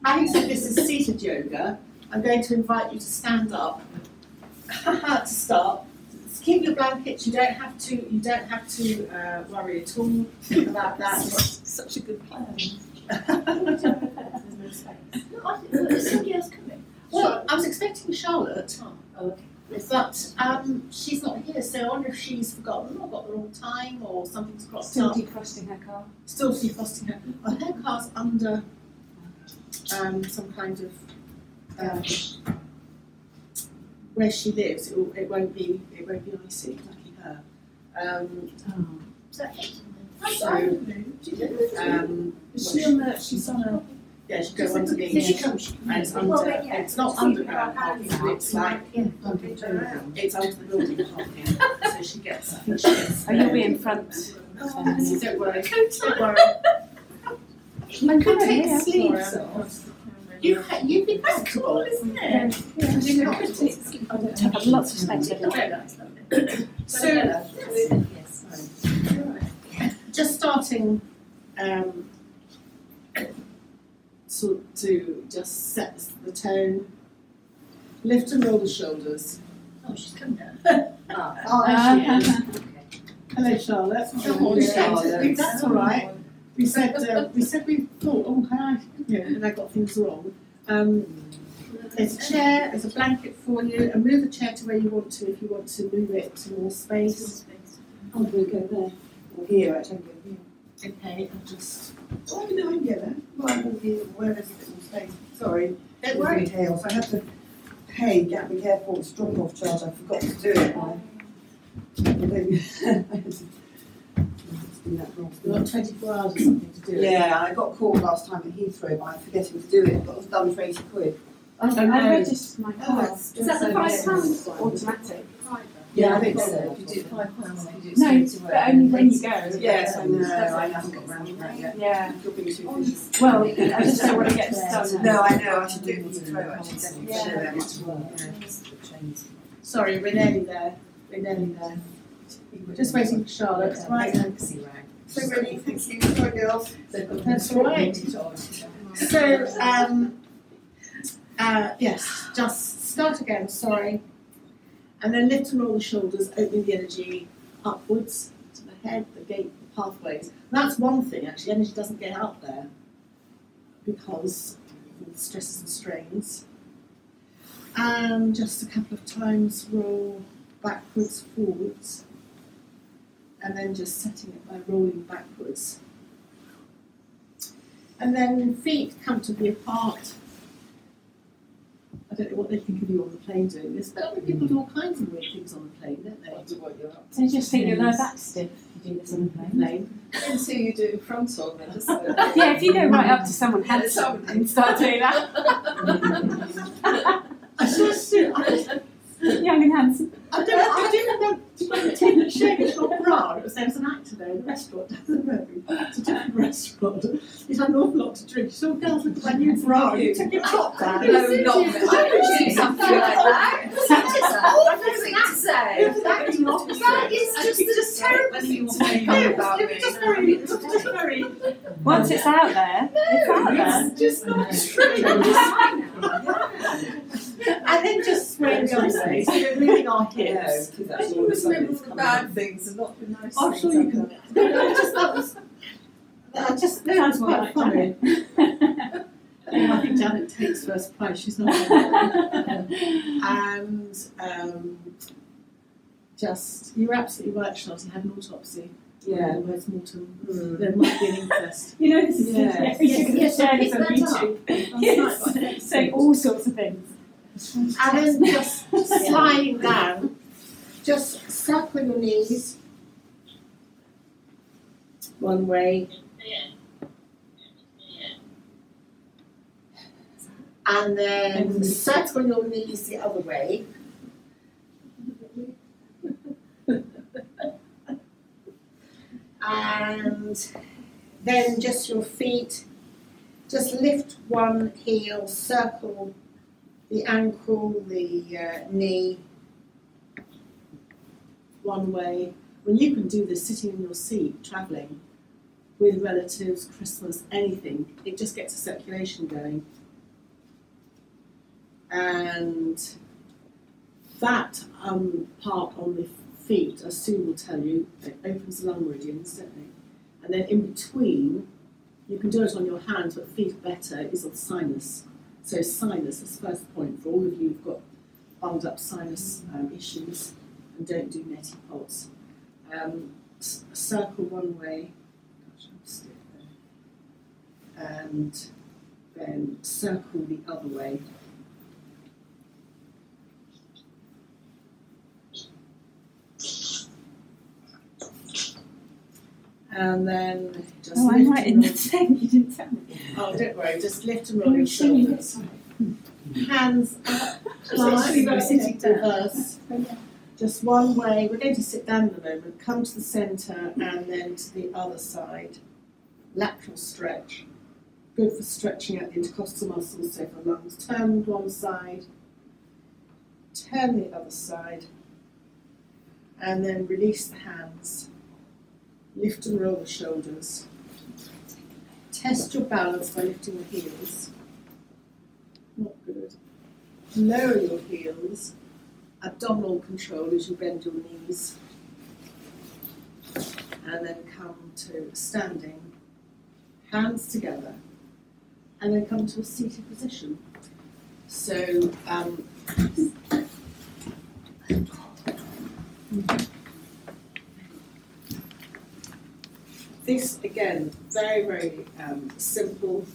having said this is seated yoga, I'm going to invite you to stand up to start. Keep your blankets. You don't have to worry at all about that. Such a good plan. Is somebody else coming? Well, I was expecting Charlotte, Oh, okay. but she's not here, so I wonder if she's forgotten or got the wrong time or something's cropped Still up. defrosting her car. Still defrosting her. Well, her car's under some kind of where she lives. It won't be icy. Lucky her. Is that it? So, She's on a. yeah, she goes underneath. Here she comes. And it's under. Well, yeah. It's not underground parking. It's like it's under the building parking. So she gets. Oh, you'll be in front. Don't worry. Don't worry. I could take yeah. sleeves off. You'd be comfortable, isn't it? I have lots of space. So, just starting to just set the tone. Lift and roll the shoulders. Oh, she's come down. Oh, there she is. Hello, Charlotte. Charlotte. That's all right. We said we thought, oh, hi, and I got things wrong. There's a chair, there's a blanket for you, and move the chair to where you want to if you want to move it to more space. I'm going to go there. Or here, actually. Okay, and just. Oh, no, I can get there. Well, I'm going to be where there's a bit more space. Sorry. Don't worry. Tails. I had to pay, be careful, it's drop off charge. I forgot to do it. We've got 24 hours or something to do it. Yeah, I got caught last time at Heathrow by forgetting to do it, but I was done for 80 quid. I registered my car. Is that the £5 automatic? Yeah, I think so. If you do £5, if you do it No, straight away. but only when you go. Yes, I know. I haven't got round to that yet. Yeah. You're being too busy. Well, I just don't want to get started. No, I know. I should do it at Heathrow actually. Definitely share that much more. Sorry, we're nearly there. We're nearly there. Just waiting for Charlotte. Right. So ready, thank you. Sorry, girls. That's all right. So, yes, just start again, sorry. And then lift and roll the shoulders, opening the energy upwards to the head, the gate, the pathways. And that's one thing, actually, energy doesn't get out there because of the stresses and strains. And just a couple of times roll backwards, forwards. And then just setting it by rolling backwards. And then feet comfortably apart. I don't know what they think of you on the plane doing this, but people do all kinds of weird things on the plane, don't they? They just think your lower back's stiff if you do this on the plane. Until you do front on then, just Yeah, if you go right up to someone handsome and start doing that. Young and handsome. I didn't know to shake your bra. It was there was an actor there in the restaurant. I don't know. It's a different restaurant. He's had an awful lot to drink. So girls look at my new bra. You took your top down. No, not I would do something like that. That's an awful thing to say. That is just terrible. When you want about me. It's just very. Once it's out there, it's out there. It's just not true. And then just swaying the other way. So we're moving our hips. I always remember the bad things and not the nice I'm things. sure you can. That sounds quite funny. I think Janet takes first prize. She's not. And just you were absolutely right, Charlotte. You had an autopsy. Yeah. Post mortem. There might be an inquest. You know, this is Yeah. you can share this on Pick that YouTube. Yes, say all sorts of things. And then just sliding down, just circle your knees one way, and then circle your knees the other way. And then just your feet, just lift one heel, circle the ankle, the knee, one way. Well, you can do this sitting in your seat, travelling with relatives, Christmas, anything. It just gets the circulation going. And that part on the feet, as Sue will tell you, it opens the lung meridians, don't they? And then in between, you can do it on your hands, but feet better is on sinus. So sinus is the first point for all of you who've got bunged up sinus issues and don't do neti pots. Circle one way, gosh, I'm stiff there, and then circle the other way. And then just Oh, I'm lift right and in the roll. thing, you didn't tell me. Oh, don't worry, just lift and roll your shoulders. Hands up, clasp, reverse. Just one way. We're going to sit down in a moment. Come to the centre and then to the other side. Lateral stretch. Good for stretching out the intercostal muscles, so for lungs. Turn one side. Turn the other side. And then release the hands. Lift and roll the shoulders. Test your balance by lifting the heels. Not good. Lower your heels. Abdominal control as you bend your knees. And then come to standing. Hands together. And then come to a seated position. So, this again, very, very simple.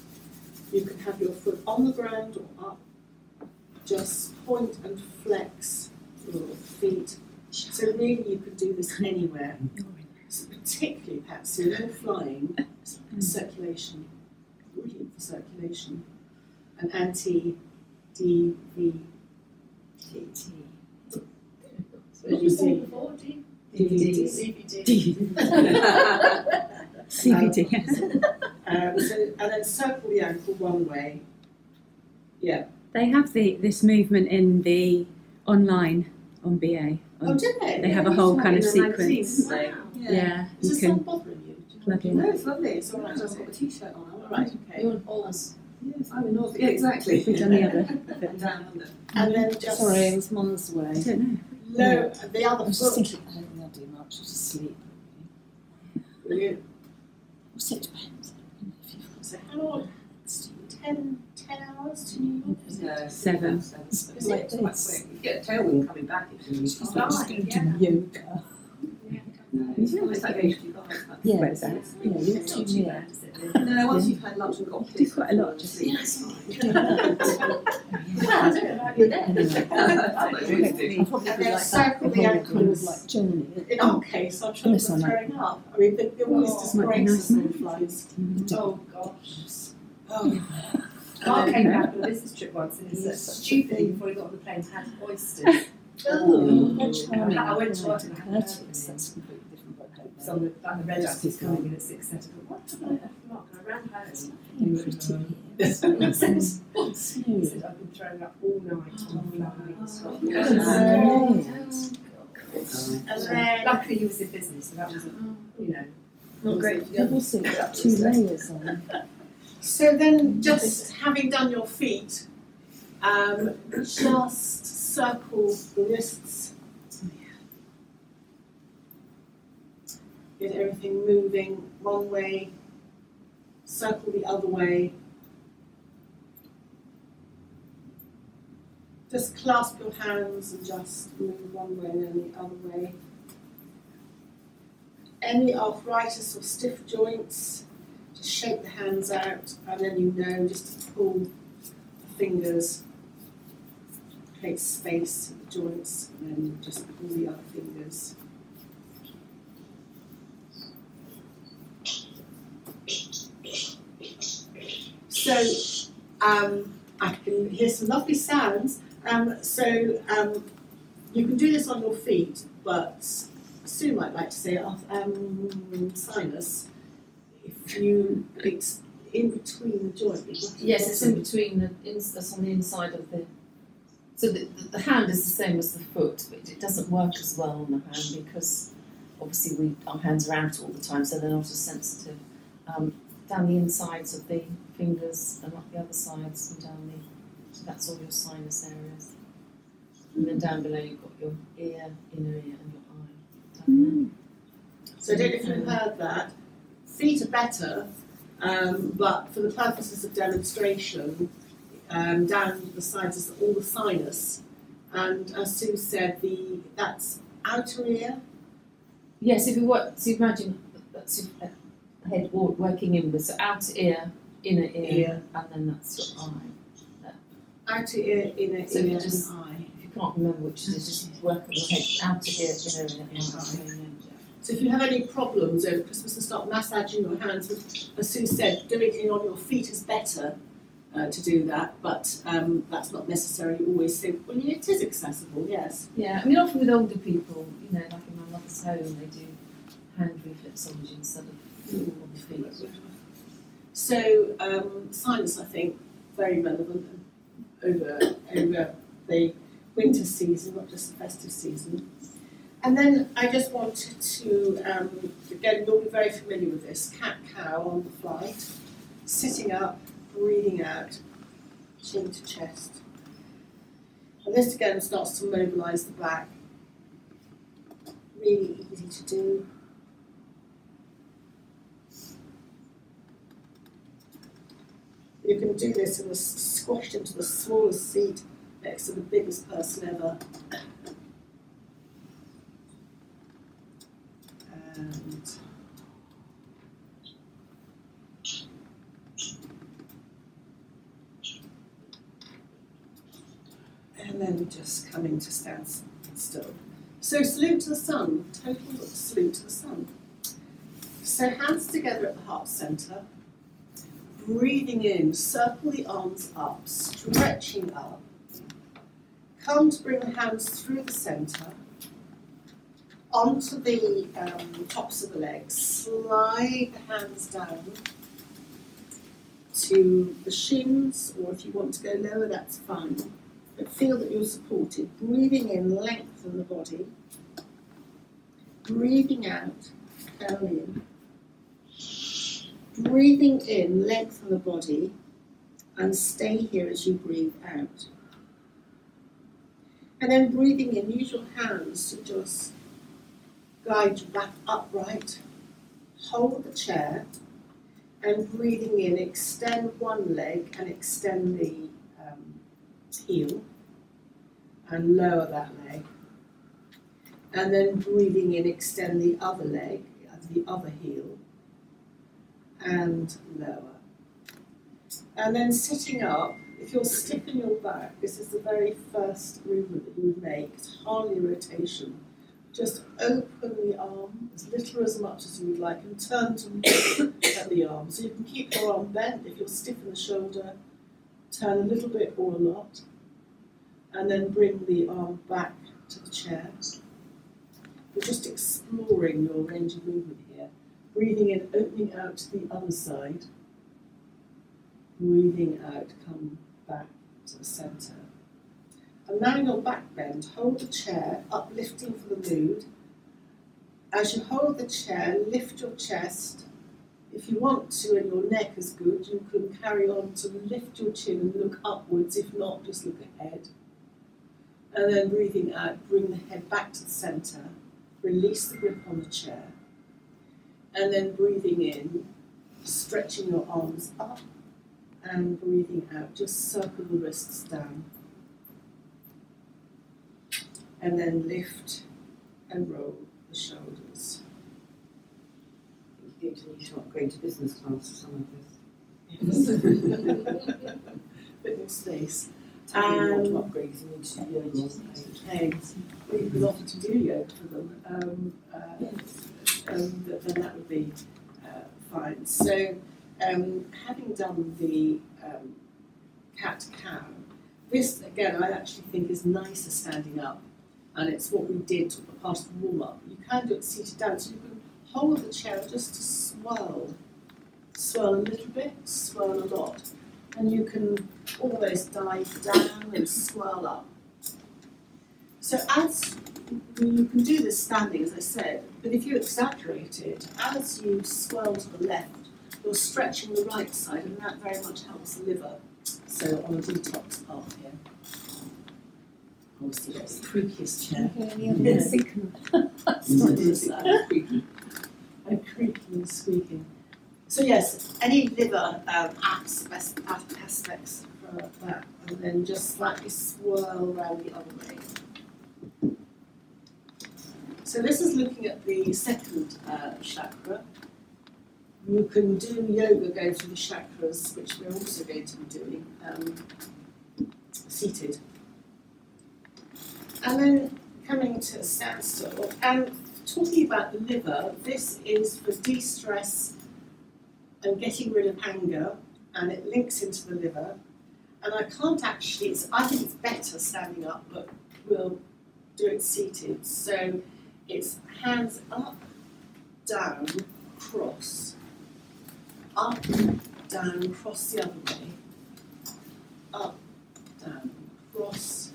You can have your foot on the ground or up. Just point and flex your feet. So really you could do this anywhere. So particularly, Patsy, when you're flying, circulation, brilliant for circulation. An anti-DVT. What did you say before? CBD. And then circle the ankle one way. Yeah. They have this movement in the online on BA. Oh, did they? They have a whole kind of sequence. Wow. Yeah, Is you this not can bothering you? plug in. No, it's lovely. It's all right. I've got a t-shirt on. All right, okay. You're in Paul's. Yes, I'm in North. Yeah, exactly. We've done the other. Down under. And then just Sorry, I was months away. I don't know. low the I other was just foot. thinking, I don't think I'll do much, I'll just sleep. Brilliant. Also, it depends. If you've got So how long? 10 hours to New York? No, 7. It's like quite quick. You get a tailwind coming back if you use She's like, just going to do yoga. No, it's like 85. Yeah, Where's that? yeah, you're too near. No, once you've had lunch and got You do quite a lot, just Yeah, it's fine. I don't know about you there. I'll probably And be then like circle that. the I'll probably kind of ankles. like joining In our case, I'm sure Unless we're I'm like- throwing up. I mean, the always Oh, might be disgrace nice. of flies. Oh gosh. Oh. Mark came back on a business trip once and he said, stupidly, before he got on the plane, had oysters. How charming. I went to and work and I had courteous, that's completely different, but I don't So know. the red dust is coming in at 6:30. I thought, what have I left Mark? And I ran home. Pretty here. He said, It's he smooth. said, I've been throwing up all night on flies. And then, Luckily he was in business, so that wasn't, you know. not great. You've also got 2 layers on. So then, just having done your feet, just circle the wrists. Get everything moving one way, circle the other way. Just clasp your hands and just move one way and then the other way. Any arthritis or stiff joints, just shake the hands out and then you know just to pull the fingers, create space in the joints, and then just pull the other fingers. So I can hear some lovely sounds. You can do this on your feet, but Sue might like to say sinus. If it's in between the joint. Yes, it's in between it's on the inside of the. So the hand is the same as the foot, but it doesn't work as well on the hand because obviously our hands are out all the time, so they're not as sensitive. Down the insides of the fingers and up the other sides and down the So that's all your sinus areas. And then down below you've got your ear, inner ear, and your eye. Down So I don't know if you've heard that. Feet are better, but for the purposes of demonstration, down the sides is all the sinus. And as Sue said, that's outer ear. Yes, if you work, so imagine that's your head working inwards, so outer ear, inner ear, and then that's your eye. Outer ear, inner So ear, just- and eye. If you can't remember which it is, just work on your head, outer ear, inner ear, and eye. So if you have any problems over Christmas and start massaging your hands, but as Sue said, doing it on your feet is better to do that, but that's not necessarily always simple. Well, it is accessible, yes. Yeah, I mean often with older people, you know, like in my mother's home, they do hand reflexology instead of on the feet. So sinus, I think, very relevant over the winter season, not just the festive season. And then I just wanted to, again, you'll be very familiar with this, cat-cow on the flight, sitting up, breathing out, chin to chest. And this again starts to mobilise the back. Really easy to do. You can do this and squashed into the smallest seat next to the biggest person ever. And then just coming to stand still. So salute to the sun, total salute to the sun. So hands together at the heart centre, breathing in, circle the arms up, stretching up. Come to bring the hands through the centre, onto the tops of the legs, slide the hands down to the shins, or if you want to go lower, that's fine. But feel that you're supported. Breathing in, lengthen the body. Breathing out, curl in. Breathing in, lengthen the body, and stay here as you breathe out. And then breathing in, use your hands to just guide you back upright. Hold the chair, and breathing in, extend one leg and extend the heel, and lower that leg. And then breathing in, extend the other leg, the other heel, and lower. And then sitting up, if you're stiff in your back, this is the very first movement that you would make. It's hardly a rotation. Just open the arm as little or as much as you would like and turn to look at the arm. So you can keep your arm bent. If you're stiff in the shoulder, turn a little bit or a lot. And then bring the arm back to the chair. You're just exploring your range of movement here. Breathing in, opening out to the other side. Breathing out, come back to the centre. And now your back bend, hold the chair, uplifting for the mood. As you hold the chair, lift your chest. If you want to and your neck is good, you can carry on to lift your chin and look upwards. If not, just look ahead. And then breathing out, bring the head back to the centre. Release the grip on the chair. And then breathing in, stretching your arms up. And breathing out, just circle the wrists down. And then lift and roll the shoulders. You need to upgrade to business class for some of this. Bit more space. Tell me And what to upgrade because you need to do yoga. okay, we could offer to do yoga for them. Then that would be fine. So, having done the cat-cow, this again I actually think is nicer standing up, and it's what we did to part of the warm-up. You can do it seated down, so you can hold the chair just to swirl a little bit, swirl a lot, and you can almost dive down and swirl up. So as you can do this standing, as I said, but if you exaggerate it, as you swirl to the left, you're stretching the right side, and that very much helps the liver. So on a detox path here. Obviously got the creakiest chair. And creaking and squeaking. So yes, any liver aspects for that, and then just slightly swirl around the other way. So this is looking at the second chakra. You can do yoga going through the chakras, which we're also going to be doing, seated. And then coming to a standstill, and talking about the liver, this is for de-stress and getting rid of anger, and it links into the liver. And I can't actually, I think it's better standing up, but we'll do it seated. So it's hands up, down, cross, up, down, cross the other way, up, down, cross.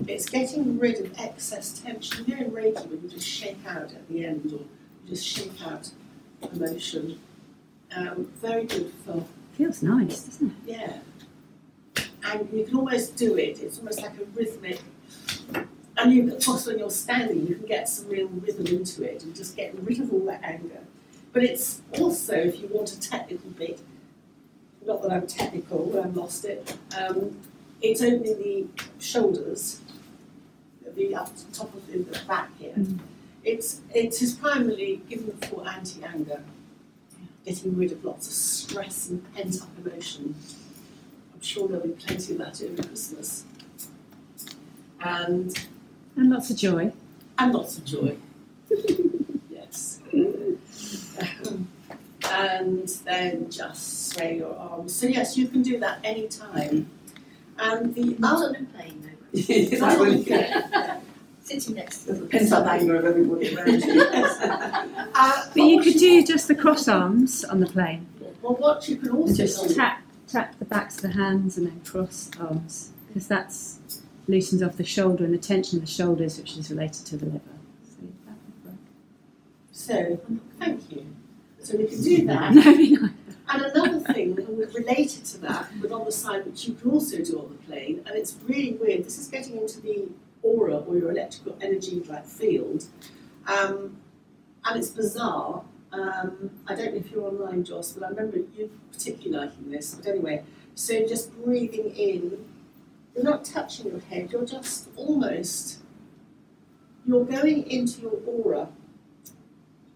It's getting rid of excess tension. You know in Reiki when you just shake out at the end, or you just shake out emotion. Very good for... Feels nice, doesn't it? Yeah. And you can almost do it. It's almost like a rhythmic... And you, of course, when you're standing, you can get some real rhythm into it and just get rid of all that anger. But it's also, if you want a technical bit, not that I'm technical, I've lost it, it's opening the shoulders, the up top of the back here. It is primarily given for anti-anger, getting rid of lots of stress and pent-up emotion. I'm sure there'll be plenty of that over Christmas. And lots of joy. And lots of joy. Yes. And then just sway your arms. So yes, you can do that any time. And the Not on a plane, though. Sitting next to The pent-up anger of everybody around you. But you could do just the cross arms on the plane. Well, what you can also Just do, tap the backs of the hands and then cross arms, because that's loosens off the shoulder and the tension of the shoulders, which is related to the liver. so thank you. So we can do that. Very nice. And another thing related to that, but on the side, which you can also do on the plane, and it's really weird, this is getting into the aura or your electrical energy like field, and it's bizarre. I don't know if you're online, Joss, but I remember you particularly liking this, but anyway, so just breathing in, you're not touching your head, you're just almost, you're going into your aura,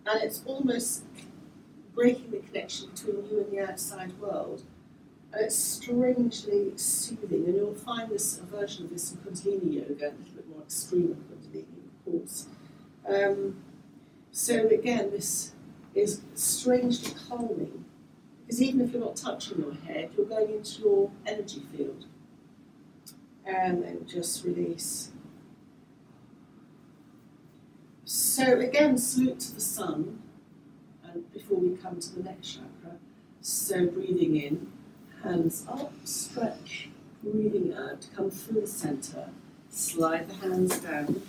and it's almost breaking the connection between you and the outside world. And it's strangely soothing, and you'll find this a version of this in Kundalini yoga, a little bit more extreme of Kundalini, of course. So again, this is strangely calming, because even if you're not touching your head, you're going into your energy field. And then just release. So again, salute to the sun. Before we come to the next chakra. So breathing in, hands up, stretch, breathing out, come through the centre, slide the hands down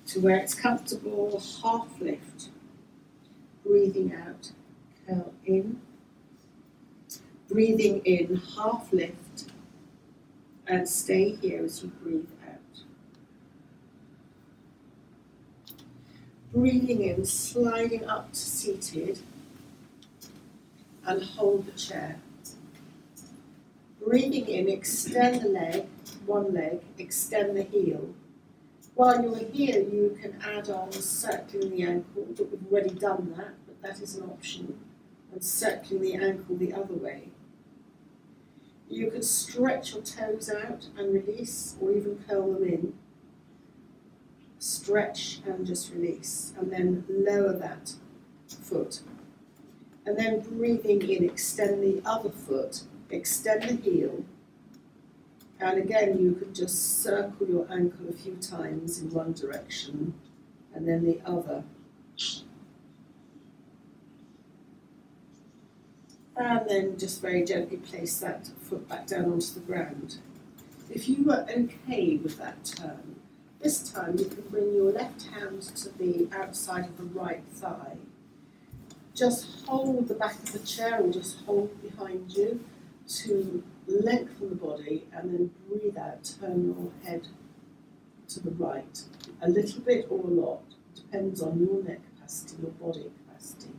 to where it's comfortable, half lift. Breathing out, curl in. Breathing in, half lift, and stay here as you breathe out. Breathing in, sliding up to seated, and hold the chair. Breathing in, extend the leg, one leg, extend the heel. While you're here, you can add on circling the ankle, but we've already done that, but that is an option, and circling the ankle the other way. You can stretch your toes out and release, or even curl them in. Stretch and just release, and then lower that foot. And then breathing in, extend the other foot, extend the heel, and again you can just circle your ankle a few times in one direction, and then the other. And then just very gently place that foot back down onto the ground. If you were okay with that turn, this time you can bring your left hand to the outside of the right thigh. Just hold the back of the chair, or just hold behind you to lengthen the body, and then breathe out, turn your head to the right. A little bit or a lot, depends on your neck capacity, your body capacity.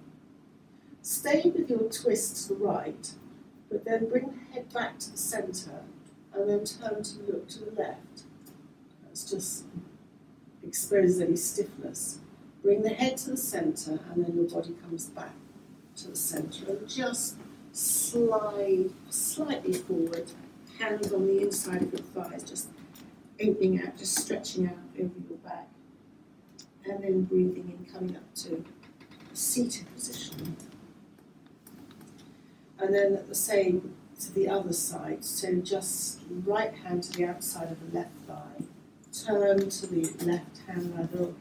Stay with your twist to the right, but then bring the head back to the centre, and then turn to look to the left. That's just exposes any stiffness. Bring the head to the centre, and then your body comes back to the centre, and just slide slightly forward, hands on the inside of your thighs, just opening out, just stretching out over your back, and then breathing in, coming up to a seated position. And then the same to the other side, so just right hand to the outside of the left thigh, turn to the left hand, either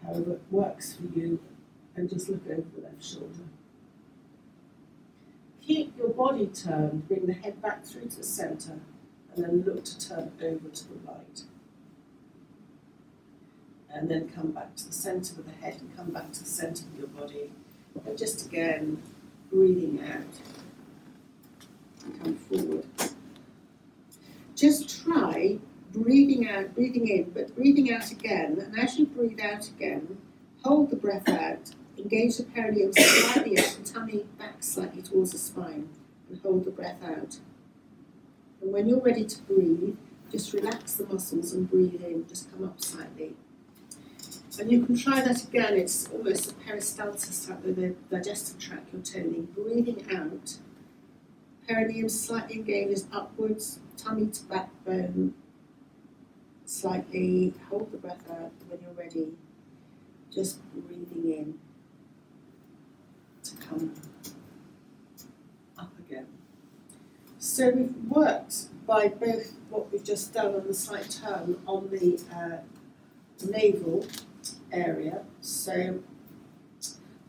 however it works for you, and just look over the left shoulder. Keep your body turned, bring the head back through to the centre, and then look to turn over to the right. And then come back to the centre with the head and come back to the centre of your body. And just again, breathing out, come forward. Just try breathing out, breathing in, but breathing out again. And as you breathe out again, hold the breath out, engage the perineum slightly up, and tummy back slightly towards the spine, and hold the breath out. And when you're ready to breathe, just relax the muscles and breathe in, just come up slightly. And you can try that again, it's almost a peristalsis type of the digestive tract you're toning. Breathing out, perineum slightly engages upwards, tummy to backbone, slightly, hold the breath out. When you're ready, just breathing in to come up again. So we've worked by both what we've just done on the slight turn on the navel area, so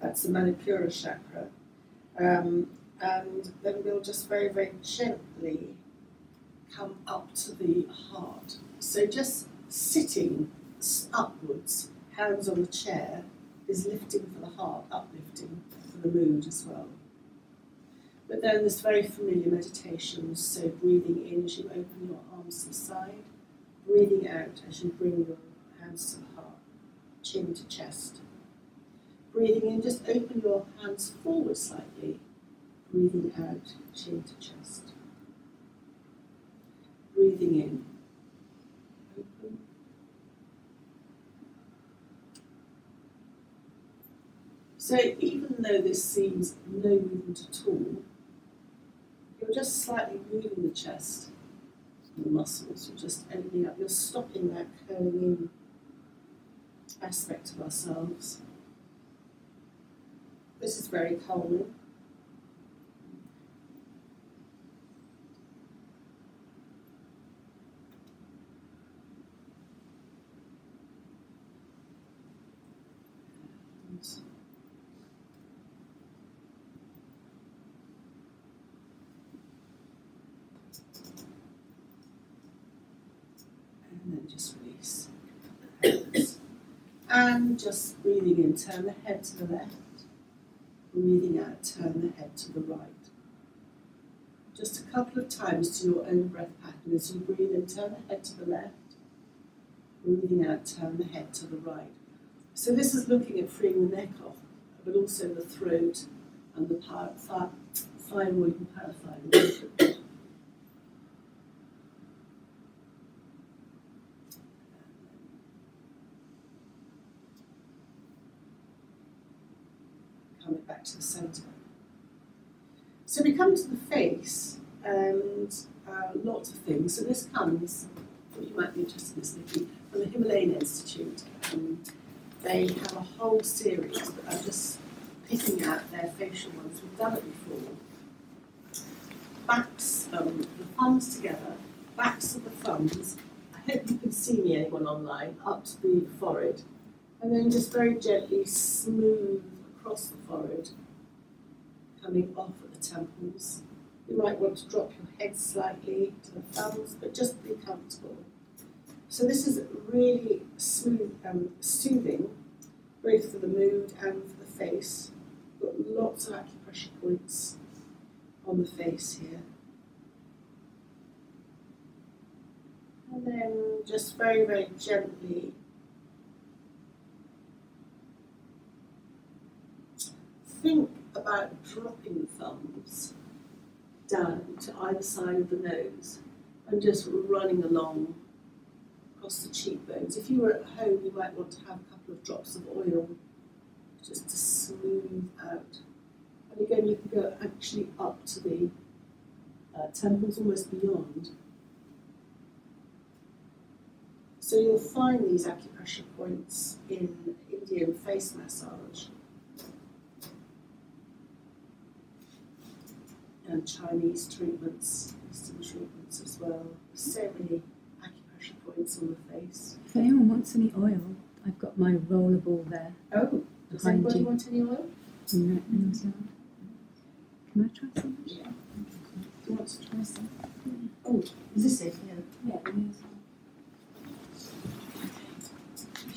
that's the Manipura chakra, and then we'll just very, very gently come up to the heart. So just sitting upwards, hands on the chair, is lifting for the heart, uplifting for the mood as well. But then there's very familiar meditations, so breathing in as you open your arms to the side, breathing out as you bring your hands to the heart, chin to chest. Breathing in, just open your hands forward slightly, breathing out, chin to chest. Breathing in, open. So even though this seems no movement at all, you're just slightly moving the chest and the muscles, you're just opening up, you're stopping that curling in aspect of ourselves. This is very calming. And then just release. And just breathing in, turn the head to the left. Breathing out, turn the head to the right. Just a couple of times to your own breath pattern. As you breathe in, turn the head to the left. Breathing out, turn the head to the right. So this is looking at freeing the neck off, but also the throat and the thyroid and parathyroid. Coming back to the centre. So we come to the face, and lots of things. So this comes, I thought you might be interested in this, Nikki, from the Himalayan Institute. They have a whole series, but I'm just picking out their facial ones. We've done it before. Backs, the thumbs together, backs of the thumbs. I hope you can see me, anyone online, up to the forehead. And then just very gently smooth across the forehead, coming off at the temples. You might want to drop your head slightly to the thumbs, but just be comfortable. So this is really smooth, soothing, both for the mood and for the face. Got lots of acupressure points on the face here. And then just very, very gently think about dropping the thumbs down to either side of the nose and just running along across the cheekbones. If you were at home, you might want to have a couple of drops of oil just to smooth out. And again, you can go actually up to the temples, almost beyond. So you'll find these acupressure points in Indian face massage and Chinese treatments, Eastern treatments as well. There's so many acupressure points on the face. If anyone wants any oil, I've got my rollerball there. Oh, does Behind anybody you. want any oil? Can I try some? Yeah. Do you want to try some? Oh, is this it? Yeah. Yeah, it is.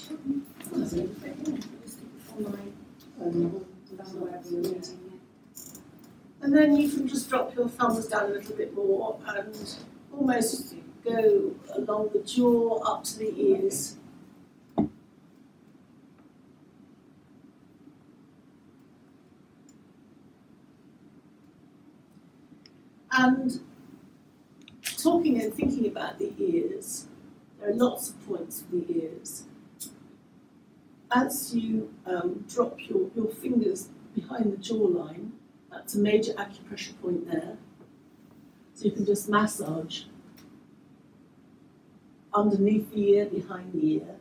Oh, that's it. Yeah. Just on my Wherever you're reading And then you can just drop your thumbs down a little bit more and almost go along the jaw up to the ears. And talking and thinking about the ears, there are lots of points for the ears. As you drop your fingers behind the jawline, that's a major acupressure point there. So you can just massage underneath the ear, behind the ear.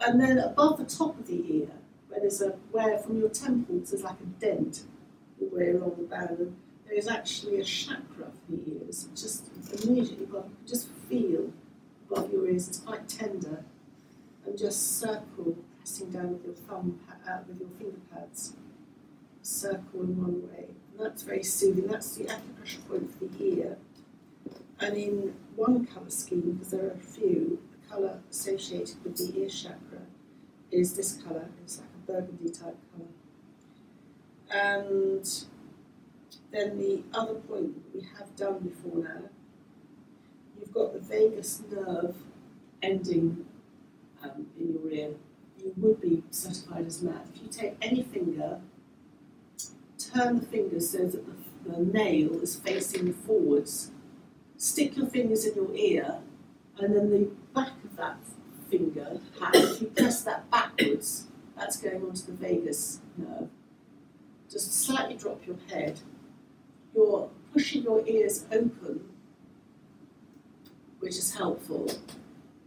And then above the top of the ear, where from your temples there's like a dent all the way along the bone, there is actually a chakra for the ears. Just immediately above, you can just feel above your ears, it's quite tender. And just circle, pressing down with your with your finger pads. Circle in one way. And that's very soothing. That's the acupressure point for the ear. And in one colour scheme, because there are a few, the colour associated with the ear chakra is this colour. It's like a burgundy type colour. And then the other point that we have done before now, you've got the vagus nerve ending in your ear. You would be certified as mad. If you take any finger, turn the finger so that the nail is facing forwards, stick your fingers in your ear, and then the back of that finger, if you press that backwards, that's going onto the vagus nerve. Just slightly drop your head. You're pushing your ears open, which is helpful,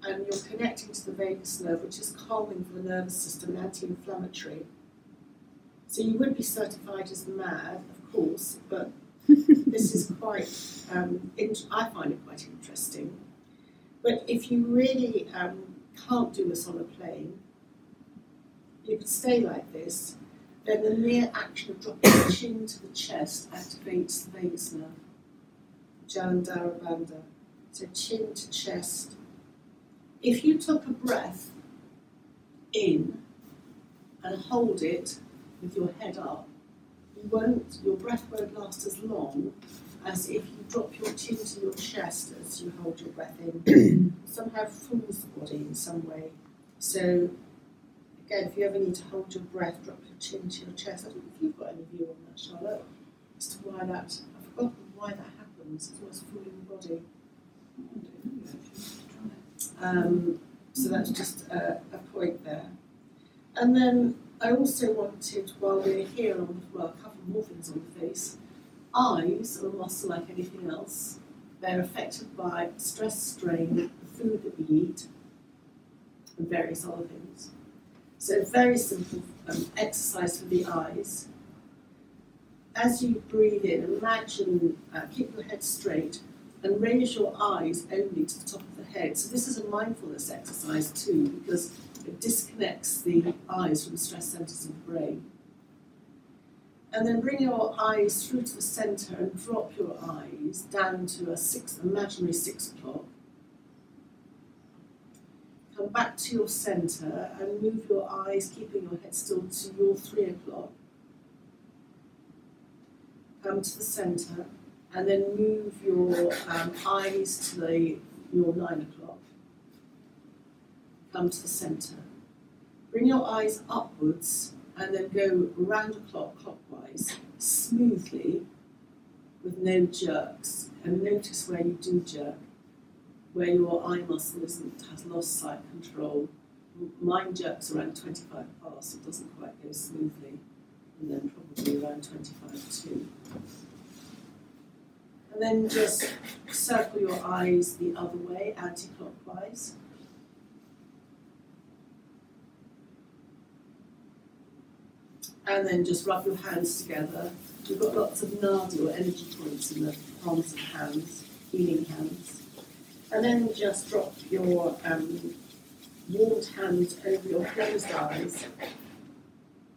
and you're connecting to the vagus nerve, which is calming for the nervous system, anti-inflammatory. So you would be certified as mad, of course, but this is quite, I find it quite interesting. But if you really can't do this on a plane, you could stay like this, then the mere action of dropping the chin to the chest activates the vagus nerve, Jalandhara Bandha. So chin to chest. If you took a breath in and hold it with your head up, your breath won't last as long as if you drop your chin to your chest as you hold your breath in. Somehow fools the body in some way. So again, if you ever need to hold your breath, drop your chin to your chest. I don't know if you've got any view on that, Charlotte, as to why that, I've forgotten why that happens. It's almost fooling the body. So that's just a point there. And then I also wanted, while we're here, a couple more things on the face. Eyes are a muscle like anything else. They're affected by stress, strain, the food that we eat, and various other things. So very simple exercise for the eyes. As you breathe in, imagine, keep your head straight, and raise your eyes only to the top of the head. So this is a mindfulness exercise too, because it disconnects the eyes from the stress centres of the brain. And then bring your eyes through to the centre and drop your eyes down to imaginary 6 o'clock. Come back to your centre and move your eyes, keeping your head still, to your 3 o'clock. Come to the centre. and then move your eyes to your 9 o'clock. Come to the centre. Bring your eyes upwards and then go round the clock clockwise, smoothly, with no jerks. And notice where you do jerk, where your eye muscle has lost sight control. Mine jerks around 25 past, it doesn't quite go smoothly, and then probably around 25 too. And then just circle your eyes the other way, anti-clockwise. And then just rub your hands together. You've got lots of nadi or energy points in the palms of hands, healing hands. And then just drop your warmed hand over your closed eyes.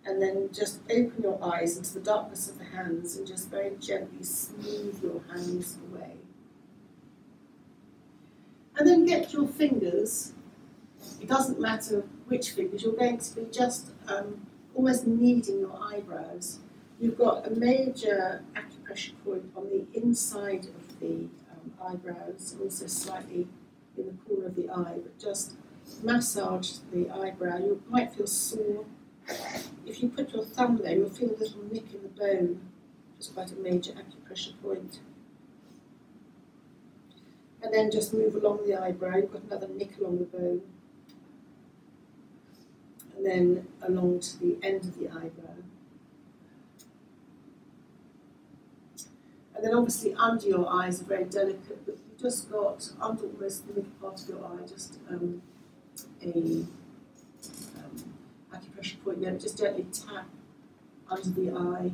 And then just open your eyes into the darkness of the hands and just very gently smooth your hands away. And then get your fingers, it doesn't matter which fingers, you're going to be just almost kneading your eyebrows. You've got a major acupressure point on the inside of the eyebrows, also slightly in the corner of the eye, but just massage the eyebrow. You might feel sore. If you put your thumb there, you'll feel a little nick in the bone. It's quite a major acupressure point. And then just move along the eyebrow. You've got another nick along the bone. And then along to the end of the eyebrow. And then obviously under your eyes are very delicate, but you've just got, under almost the middle part of your eye, just a acupressure point there. Just gently tap under the eye.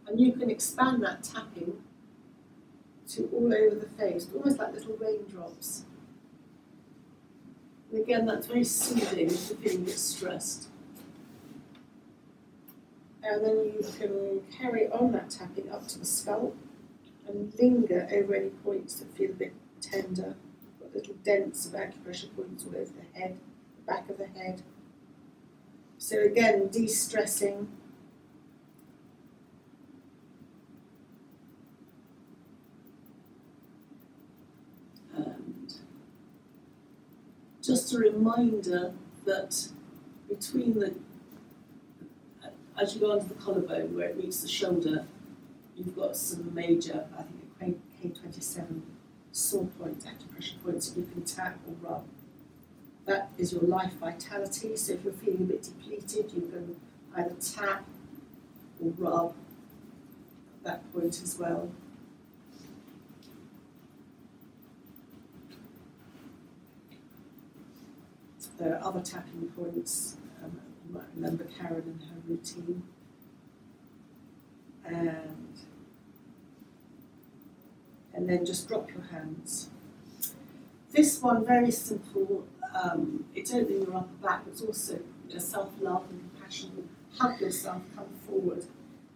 And you can expand that tapping to all over the face, almost like little raindrops. And again, that's very soothing if you're feeling a bit stressed. And then you can carry on that tapping up to the scalp and linger over any points that feel a bit tender. You've got little dents of acupressure points all over the head, the back of the head. So again, de-stressing. Just a reminder that between the, as you go under the collarbone where it meets the shoulder, you've got some major, I think a K27 sore point, acupressure points that you can tap or rub. That is your life vitality, so if you're feeling a bit depleted, you can either tap or rub at that point as well. There are other tapping points. You might remember Karen and her routine. And then just drop your hands. This one, very simple. It's opening your upper back, but it's also self-love and compassion. Hug yourself, come forward,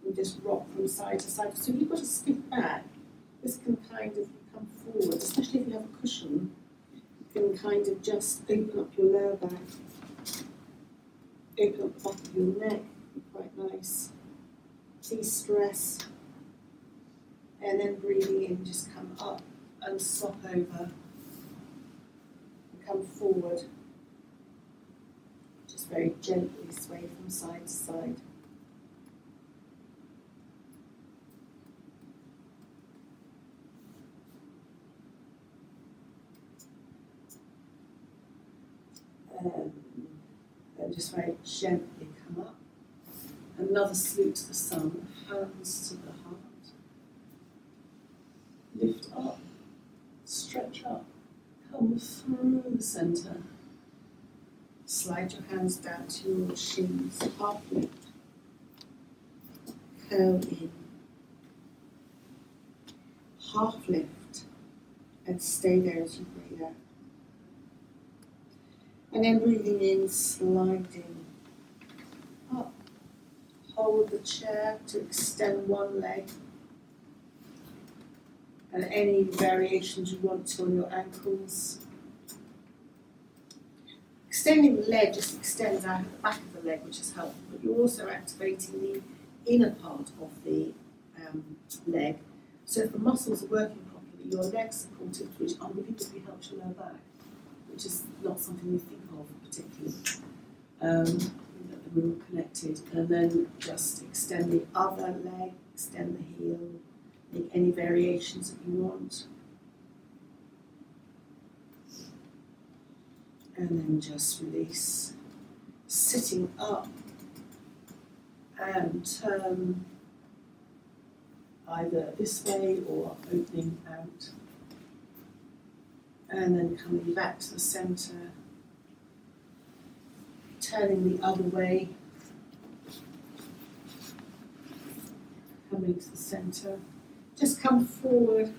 and just rock from side to side. So if you've got to skip back, this can kind of come forward, especially if you have a cushion. Can kind of just open up your lower back, open up the back of your neck, be quite nice. De-stress, and then breathing in, just come up and swap over, and come forward. Just very gently sway from side to side. And just very gently come up. Another salute to the sun, hands to the heart. Lift up, stretch up, come through the centre. Slide your hands down to your shins, half lift. Curl in. Half lift, and stay there as you breathe out. And then breathing in, sliding up. Hold the chair to extend one leg. And any variations you want to on your ankles. extending the leg just extends out at the back of the leg, which is helpful, but you're also activating the inner part of the leg. So if the muscles are working properly, your leg supported, which unbelievably helps your lower back, which is not something you think of particularly. We're all connected. And then just extend the other leg, extend the heel, make any variations that you want. And then just release. Sitting up and turn either this way or opening out. And then coming back to the centre, turning the other way, coming to the centre. Just come forward.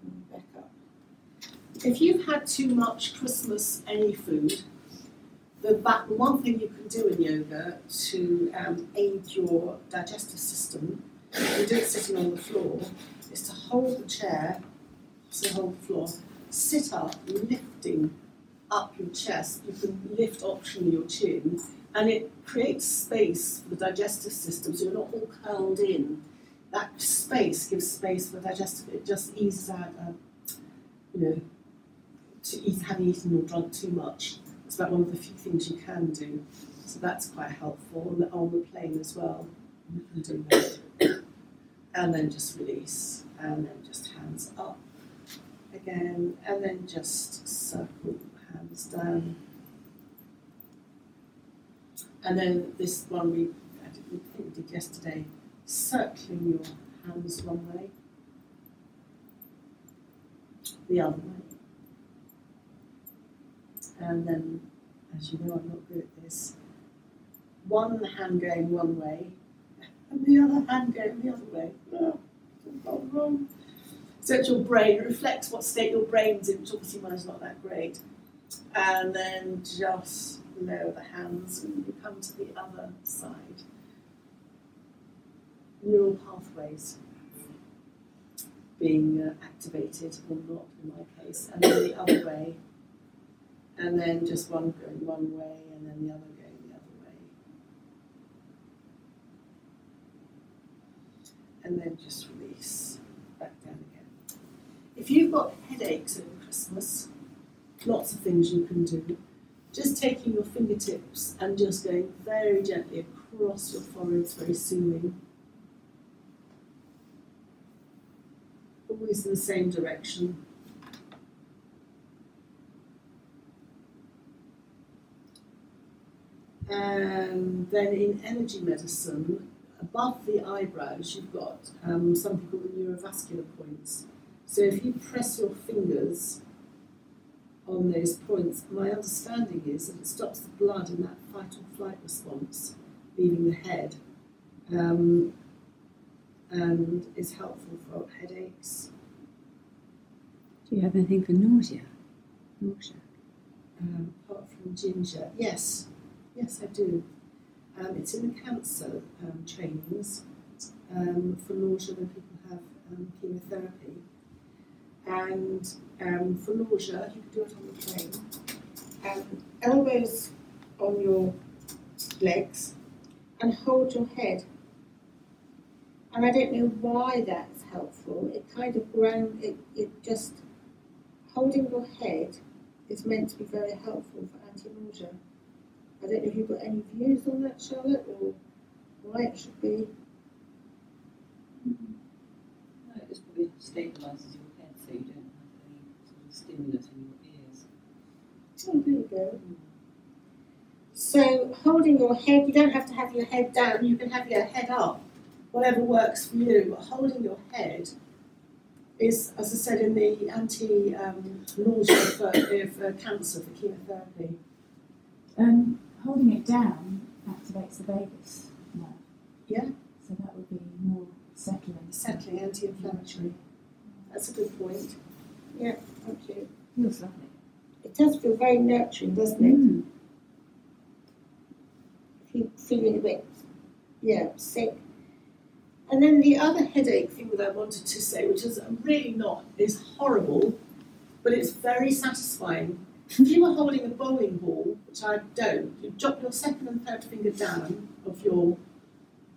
And back up. If you've had too much Christmas any food, the one thing you can do in yoga to aid your digestive system, you do it sitting on the floor, is to hold the chair, so hold the floor, sit up, lifting up your chest. You can lift optionally your chin, and it creates space for the digestive system, so you're not all curled in. That space gives space for the digestive. It just eases out, having eaten or drunk too much. It's about one of the few things you can do. So that's quite helpful on the plane as well. You can do that. And then just release, and then just hands up again, and then just circle hands down. And then this one we did yesterday, circling your hands one way, the other way. And then, as you know, I'm not good at this, one hand going one way, and the other hand going the other way. Oh, it's all wrong. So it's your brain, it reflects what state your brain's in, which obviously mine's not that great. And then just lower the hands and you come to the other side. Neural pathways being activated or not in my case, and then the other way. And then just one going one way and then the other going the other way. And then just release back down again. If you've got headaches over Christmas, lots of things you can do. Just taking your fingertips and just going very gently across your foreheads, very soothing. Always in the same direction. And then in energy medicine, above the eyebrows, you've got something called the neurovascular points. So if you press your fingers on those points, my understanding is that it stops the blood in that fight or flight response, leaving the head, and is helpful for headaches. Do you have anything for nausea? Apart from ginger, yes. Yes, I do. It's in the cancer trainings for nausea when people have chemotherapy. And for nausea, you can do it on the plane. Elbows on your legs and hold your head. And I don't know why that's helpful. It kind of it just, holding your head is meant to be very helpful for anti-nausea. I don't know if you've got any views on that, Charlotte, or why it should be. No, it just probably stabilises your head so you don't have any sort of stimulus in your ears. Oh, there you go. So holding your head, you don't have to have your head down, you can have your head up, whatever works for you. But holding your head is, as I said, in the anti-nausea for cancer, for chemotherapy. Holding it down activates the vagus nerve. Yeah. So that would be more settling. Settling, anti-inflammatory. That's a good point. Yeah, thank you. Feels lovely. It does feel very nurturing, doesn't it? If you're feeling a bit, sick. And then the other headache thing that I wanted to say, which is really not, is horrible, but it's very satisfying. If you were holding a bowling ball, which I don't, you drop your second and third finger down of your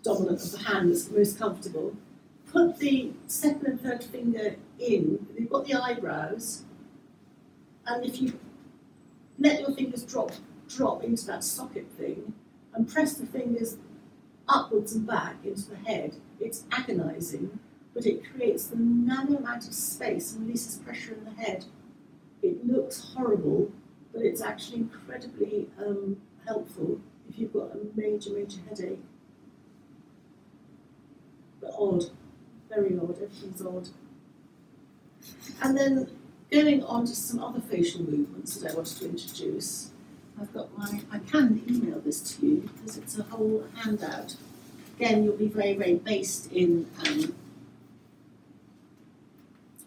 dominant of the hand that's most comfortable, put the second and third finger in, you've got the eyebrows, and if you let your fingers drop into that socket thing, and press the fingers upwards and back into the head, it's agonising, but it creates the nano amount of space and releases pressure in the head. It looks horrible, but it's actually incredibly helpful if you've got a major headache. But odd, very odd, everything's odd. And then going on to some other facial movements that I wanted to introduce, I've got I can email this to you because it's a whole handout. Again, you'll be very based in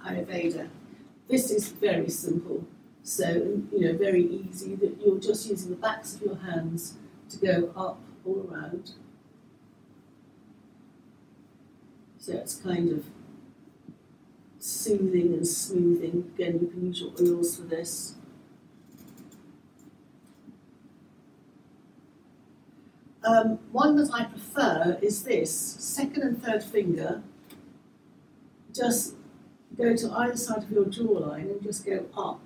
Ayurveda. This is very simple, so very easy. That you're just using the backs of your hands to go up all around. So it's kind of soothing and smoothing. Again, you can use your oils for this. One that I prefer is this, second and third finger, just go to either side of your jawline and just go up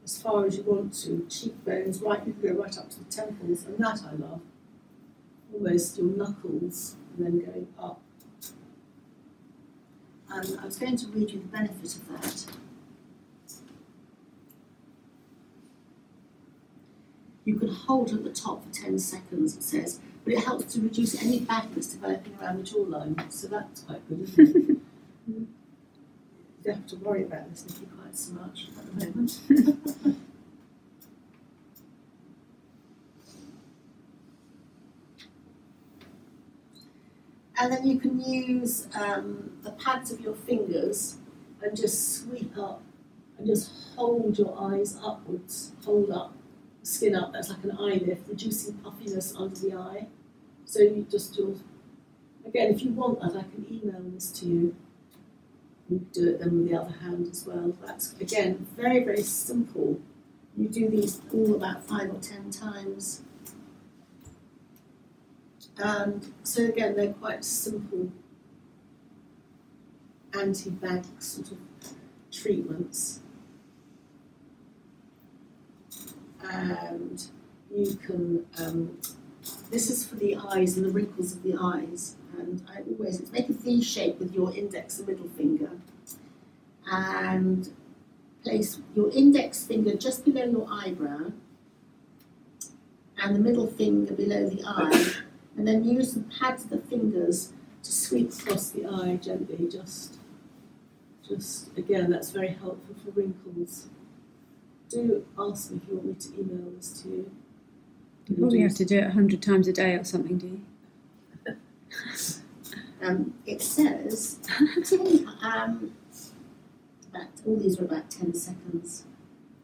as far as you want to, cheekbones, right, you can go right up to the temples, and that I love. Almost your knuckles, and then going up. And I was going to read you the benefit of that. You can hold at the top for 10 seconds, it says, but it helps to reduce any badness developing around the jawline, so that's quite good, isn't it? You don't have to worry about this, Nikki, quite so much at the moment. And then you can use the pads of your fingers and just sweep up and just hold your eyes upwards, hold up, skin up, that's like an eye lift, reducing puffiness under the eye. So you just do, again, if you want that, I can email this to you. You can do it then with the other hand as well. That's, again, very simple. You do these all about 5 or 10 times. And so again, they're quite simple anti-bag sort of treatments. And you can, this is for the eyes and the wrinkles of the eyes. And I always make a V shape with your index and middle finger. And place your index finger just below your eyebrow and the middle finger below the eye. And then use the pads of the fingers to sweep across the eye gently, just again, that's very helpful for wrinkles. Do ask me if you want me to email this to you. You probably have to do it 100 times a day or something, do you? It says, all these are about 10 seconds.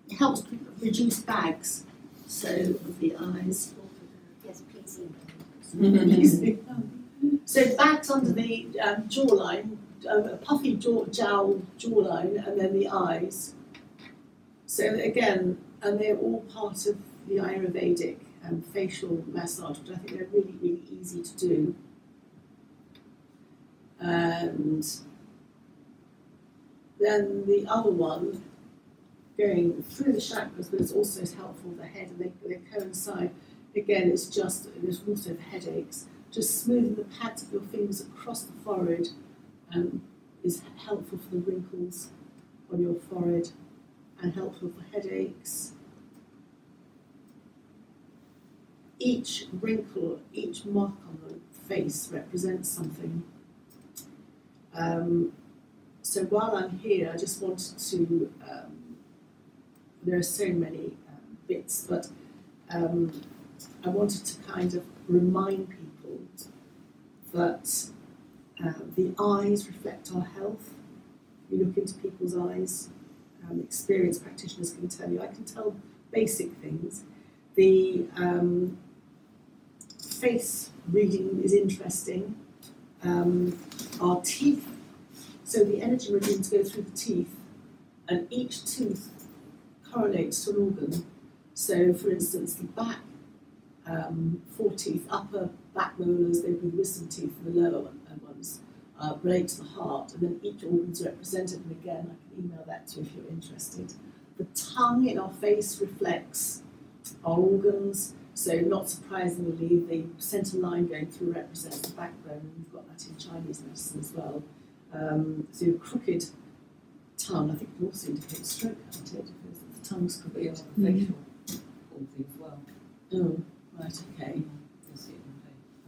It helps reduce bags, so of the eyes. Yes, please. So bags under the jawline, a puffy jawline, and then the eyes. So again, and they're all part of the Ayurvedic facial massage, but I think they're really easy to do. And then the other one, going through the chakras, but it's also helpful for the head, and they coincide. Again, it's just, there's also for headaches, just smoothing the pads of your fingers across the forehead is helpful for the wrinkles on your forehead and helpful for headaches. Each wrinkle, each mark on the face represents something. So while I'm here, I just wanted to, there are so many bits, but I wanted to kind of remind people that the eyes reflect our health. You look into people's eyes, experienced practitioners can tell you. I can tell basic things. The face reading is interesting. Our teeth, so the energy meridians go through the teeth, and each tooth correlates to an organ. So, for instance, the back 4 teeth, upper back molars, they would be wisdom teeth, and the lower ones relate to the heart, and then each organ's represented. And again, I can email that to you if you're interested. The tongue in our face reflects our organs, so not surprisingly, the centre line going through represents the backbone, and we've got that in Chinese medicine as well. So a crooked tongue, I think, can also indicate stroke, can't it? If the tongue's But yeah, crooked. facial palsy as well. Oh, right, okay. You'll see it in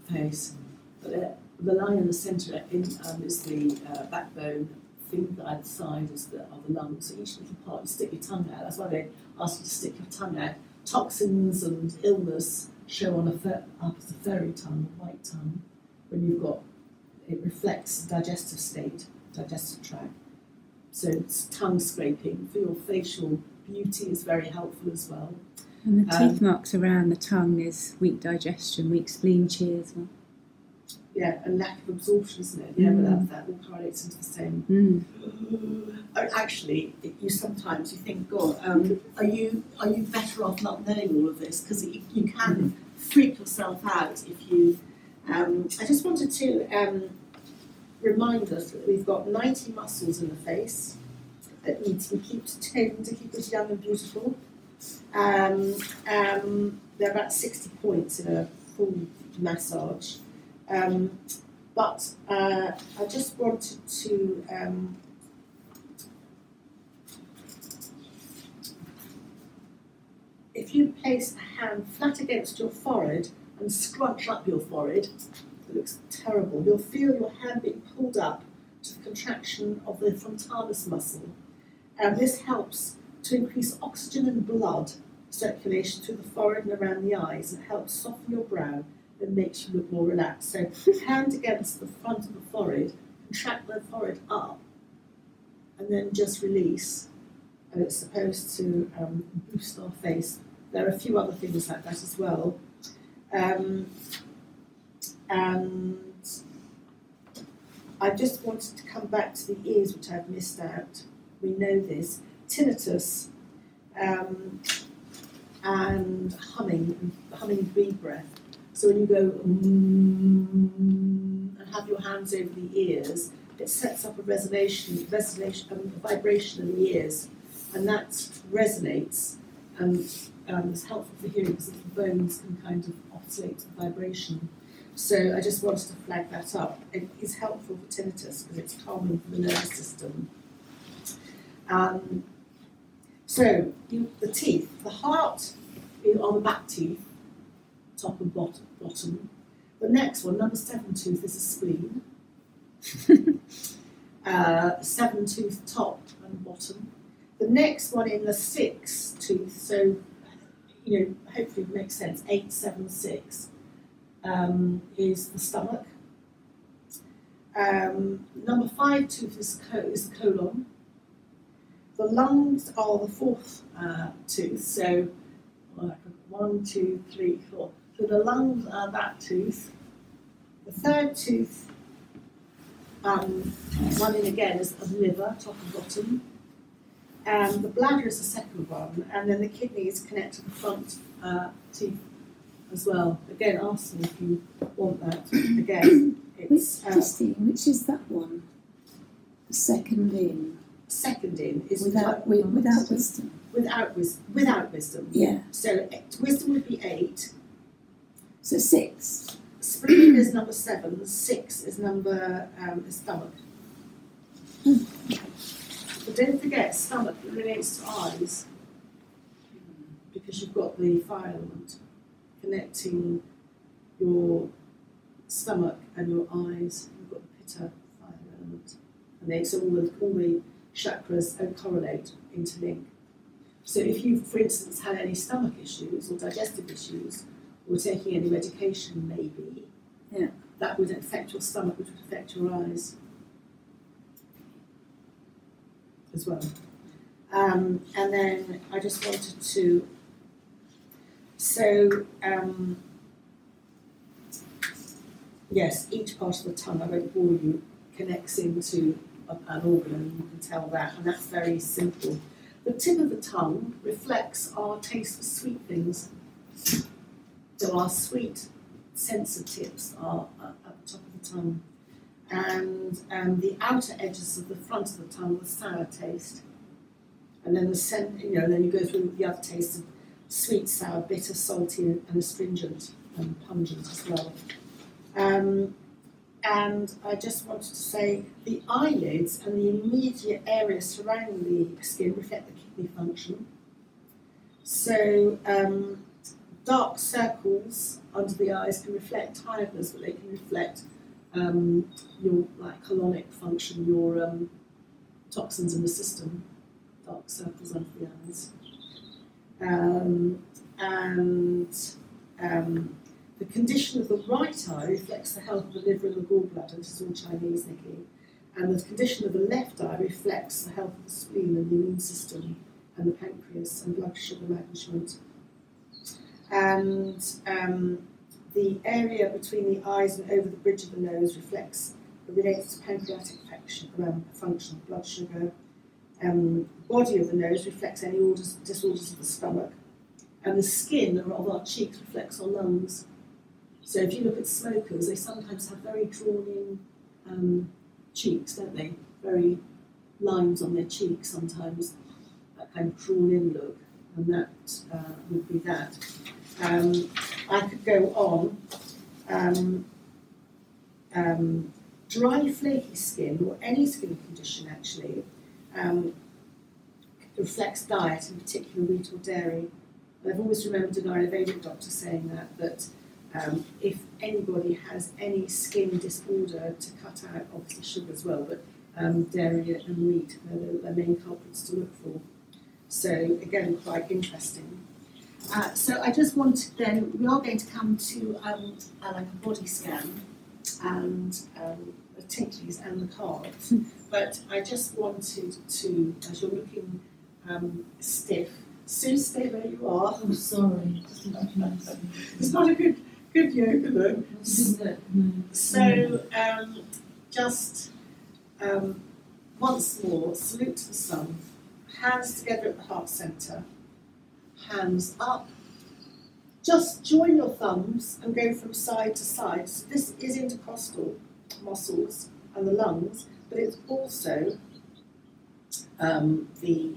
the face. Face. But the line in the centre is the backbone. Thing either side are the lungs. So each little part, you stick your tongue out. That's why they ask you to stick your tongue out. Toxins and illness show on up as a furry tongue, a white tongue. When you've got, it reflects digestive state, digestive tract. So it's tongue scraping for your facial beauty is very helpful as well. And the teeth marks around the tongue is weak digestion, weak spleen chi as well. Yeah, and lack of absorption, isn't it? Yeah, but that all correlates into the same. Actually, you sometimes think, God, are you better off not knowing all of this? Because you can freak yourself out if you. I just wanted to remind us that we've got 90 muscles in the face that need to be kept toned to keep us young and beautiful. There are about 60 points in a full massage. But I just wanted to if you place a hand flat against your forehead and scrunch up your forehead, it looks terrible. You'll feel your hand being pulled up to the contraction of the frontalis muscle. And this helps to increase oxygen and blood circulation through the forehead and around the eyes, and it helps soften your brow and makes you look more relaxed. So hand against the front of the forehead, contract the forehead up, and then just release. And it's supposed to boost our face. There are a few other things like that as well. And I just wanted to come back to the ears, which I've missed out. We know this. Tinnitus and humming breathe breath. So when you go and have your hands over the ears, it sets up a vibration in the ears, and that resonates and is helpful for hearing because the bones can kind of oscillate the vibration. So I just wanted to flag that up. It is helpful for tinnitus because it's calming for the nervous system. So the teeth, the heart are the back teeth, top and bottom. The next one, number 7 tooth, is a spleen. 7 tooth top and bottom. The next one in the 6 tooth, so hopefully it makes sense. 8, 7, 6 is the stomach. Number 5 tooth is the colon. The lungs are the 4th tooth. So 1, 2, 3, 4. So the lungs are that tooth. The 3rd tooth, running again, is the liver, top and bottom. The bladder is the 2nd one, and then the kidneys connect to the front teeth as well. Again, ask me if you want that. Again, it's Christine, which is that one? The second in. Second in is without wisdom. Without wisdom. Yeah. So wisdom would be 8. So 6. Spleen is number 7. 6 is number the stomach. But don't forget, stomach relates to eyes because you've got the fire element connecting your stomach and your eyes. You've got the pitta fire element, and so all the chakras correlate, interlink. So if you've, for instance, had any stomach issues or digestive issues, or taking any medication, maybe, that would affect your stomach, which would affect your eyes as well. And then I just wanted to, yes, each part of the tongue, I won't bore you, connects into an organ, and you can tell that, and that's very simple. The tip of the tongue reflects our taste for sweet things. So our sweet sensor tips are at the top of the tongue, and the outer edges of the front of the tongue with sour taste, and then then you go through the other tastes of sweet, sour, bitter, salty, and astringent and pungent as well. And I just wanted to say the eyelids and the immediate area surrounding the skin reflect the kidney function. So dark circles under the eyes can reflect tiredness, but they can reflect your colonic function, your toxins in the system. Dark circles under the eyes. The condition of the right eye reflects the health of the liver and the gallbladder. This is all Chinese, Nikki. And the condition of the left eye reflects the health of the spleen and the immune system and the pancreas and blood sugar management. And the area between the eyes and over the bridge of the nose relates to pancreatic function, blood sugar. Body of the nose reflects any disorders of the stomach. And the skin of our cheeks reflects our lungs. So if you look at smokers, they sometimes have very drawn-in cheeks, don't they? Very lines on their cheeks sometimes, that kind of drawn-in look, and that would be that. I could go on. Dry, flaky skin, or any skin condition actually, reflects diet, in particular wheat or dairy. I've always remembered an Ayurvedic doctor saying that if anybody has any skin disorder, to cut out obviously sugar as well, but dairy and wheat are the main culprits to look for. So again, quite interesting. So I just wanted then, we are going to come to like a body scan and the tinklies and the cards, but I just wanted to, as you're looking stiff, Sue, stay where you are. I'm sorry. It's not a good yoga look. So just once more, salute to the sun. Hands together at the heart centre. Hands up. Just join your thumbs and go from side to side. So this is intercostal muscles and the lungs, but it's also the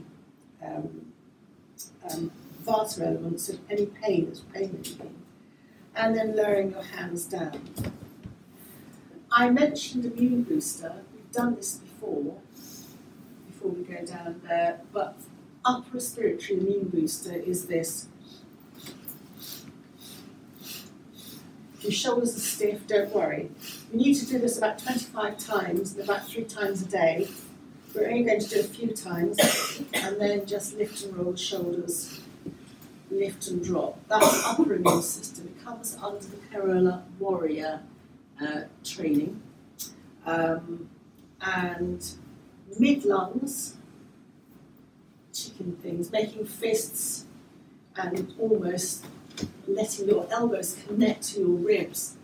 vata elements of any pain that's pain relieving. And then lowering your hands down. I mentioned immune booster. We've done this before we go down there, but upper respiratory immune booster is this. If your shoulders are stiff, don't worry. You need to do this about 25 times and about 3 times a day. We're only going to do a few times, and then just lift and roll the shoulders, lift and drop. That's upper immune system. It comes under the Kerala warrior training. And mid-lungs, chicken things, making fists and almost letting your elbows connect to your ribs.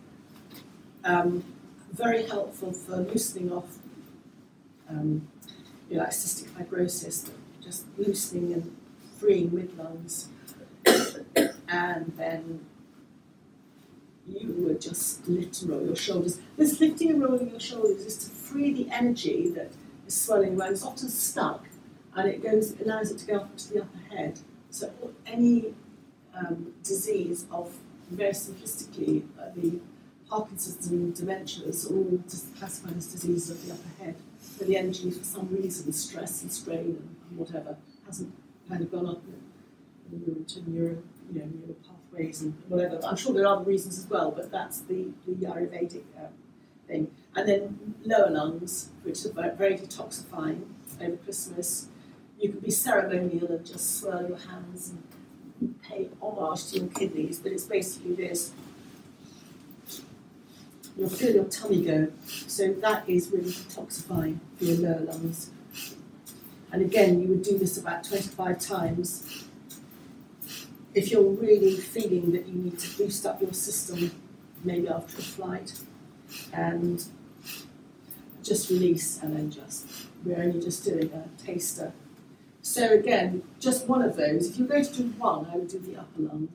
Very helpful for loosening off like cystic fibrosis, just loosening and freeing mid-lungs. And then you would just lift and roll your shoulders. This lifting and rolling your shoulders is to free the energy that is swelling around. It's often stuck, and it allows it to go up to the upper head. So any disease of, very simplistically, the Parkinson's and dementias are all just classified as diseases of the upper head, where the energy, for some reason, stress and strain and whatever, hasn't kind of gone up to neural pathways and whatever. But I'm sure there are other reasons as well, but that's the Ayurvedic thing. And then lower lungs, which are very detoxifying over Christmas. You can be ceremonial and just swirl your hands and pay homage to your kidneys, but it's basically this. You'll feel your tummy go, so that is really detoxifying for your lower lungs. And again, you would do this about 25 times. If you're really feeling that you need to boost up your system, maybe after a flight. And just release, and then we're only just doing a taster. So again, just one of those. If you're going to do one, I would do the upper lung.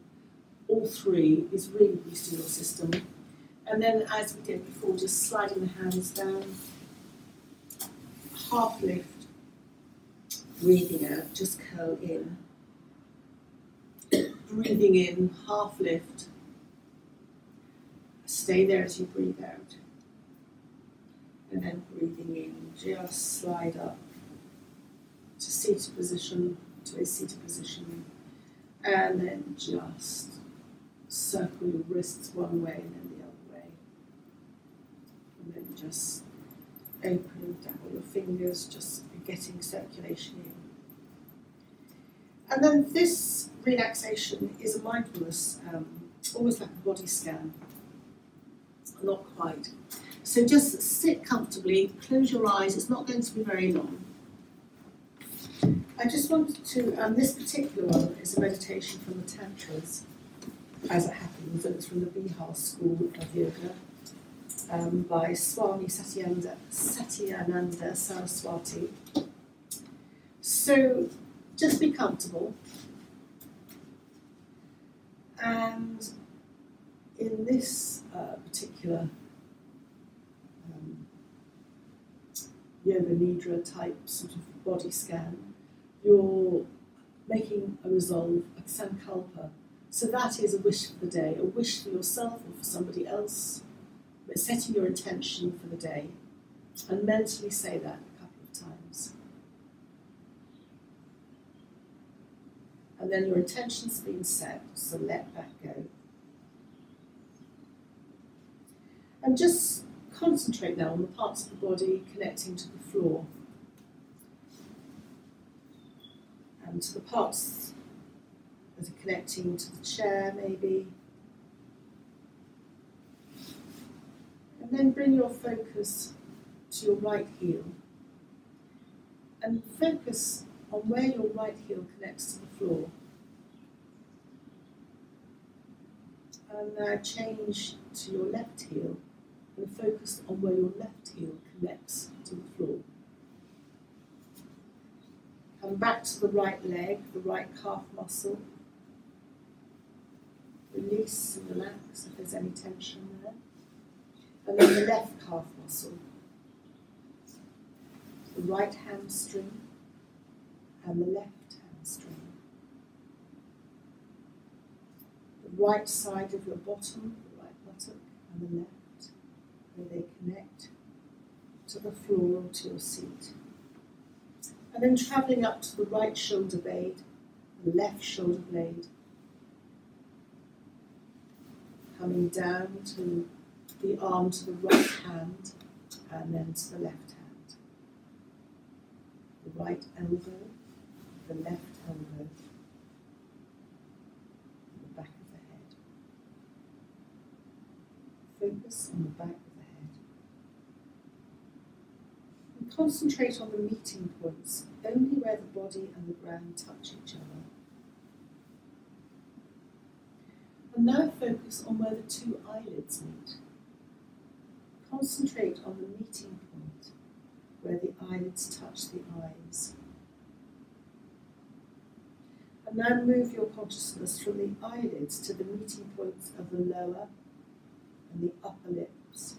All three is really boosting your system. And then, as we did before, just sliding the hands down, half lift, breathing out, just curl in. Breathing in, half lift. Stay there as you breathe out. And then breathing in, just slide up to seated position, to a seated position. And then just circle your wrists one way and then the other way. And then just open down your fingers, just getting circulation in. And then this relaxation is a mindfulness, almost like a body scan. Not quite. So just sit comfortably, close your eyes, it's not going to be very long. I just wanted to, this particular one is a meditation from the Tantras, as it happens, and it's from the Bihar school of yoga, by Swami Satyananda Saraswati. So just be comfortable, and in this particular yoga nidra type sort of body scan, you're making a resolve, a sankalpa. So that is a wish for the day, a wish for yourself or for somebody else, but setting your intention for the day, and mentally say that a couple of times. And then your intention's been set, so let that go. And just concentrate now on the parts of the body connecting to the floor. And to the parts that are connecting to the chair, maybe. And then bring your focus to your right heel. And focus on where your right heel connects to the floor. And now change to your left heel and focus on where your left heel connects to the floor. Come back to the right leg, the right calf muscle. Release and relax if there's any tension there. And then the left calf muscle. The right hamstring and the left hamstring. The right side of your bottom, the right buttock, and the left, where they connect to the floor or to your seat. And then travelling up to the right shoulder blade, the left shoulder blade, coming down to the arm to the right hand, and then to the left hand. The right elbow, the left elbow, the back of the head. Focus on the back of the head. And concentrate on the meeting points, only where the body and the ground touch each other. And now focus on where the two eyelids meet. Concentrate on the meeting point, where the eyelids touch the eyes. And now move your consciousness from the eyelids to the meeting points of the lower and the upper lips.